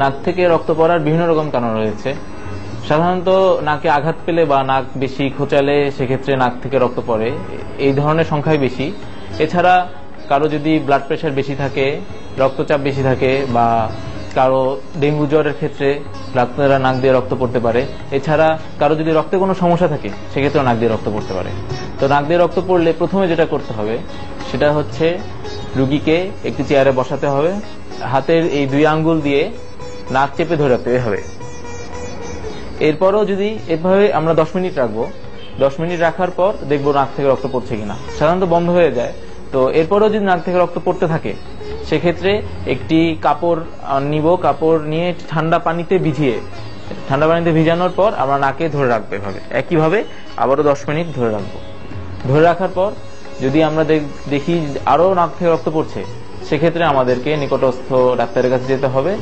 নাক থেকে রক্ত পড়ার বিভিন্ন রকম কারণ রয়েছে। সাধারণত নাকে আঘাত পেলে বা নাক বেশি খোঁচালে সেক্ষেত্রে নাক থেকে রক্ত পড়ে, এই ধরনের সংখ্যাই বেশি। এছাড়া কারো যদি ব্লাড প্রেশার বেশি থাকে, রক্তচাপ বেশি থাকে, বা কারো ডেঙ্গু জ্বরের ক্ষেত্রে ডাক্তাররা নাক দিয়ে রক্ত পড়তে পারে। এছাড়া কারো যদি রক্তে কোনো সমস্যা থাকে সেক্ষেত্রেও নাক দিয়ে রক্ত পড়তে পারে। তো নাক দিয়ে রক্ত পড়লে প্রথমে যেটা করতে হবে সেটা হচ্ছে রুগীকে একটি চেয়ারে বসাতে হবে, হাতের এই 2 আঙ্গুল দিয়ে নাক চেপে ধরে রাখতে হবে। এরপরও যদি এভাবে আমরা 10 মিনিট রাখবো, 10 মিনিট রাখার পর দেখবো নাক থেকে রক্ত পড়ছে কিনা। সাধারণত বন্ধ হয়ে যায়। তো এরপরও যদি নাক থেকে রক্ত পড়তে থাকে সেক্ষেত্রে একটি কাপড় নিব, কাপড় নিয়ে ঠান্ডা পানিতে ভিজানোর পর আমরা নাকে ধরে রাখবো। এভাবে একইভাবে আবারও 10 মিনিট ধরে রাখবো। ধরে রাখার পর যদি আমরা দেখি আরো নাক থেকে রক্ত পড়ছে সেক্ষেত্রে আমাদেরকে নিকটস্থ ডাক্তারের কাছে যেতে হবে।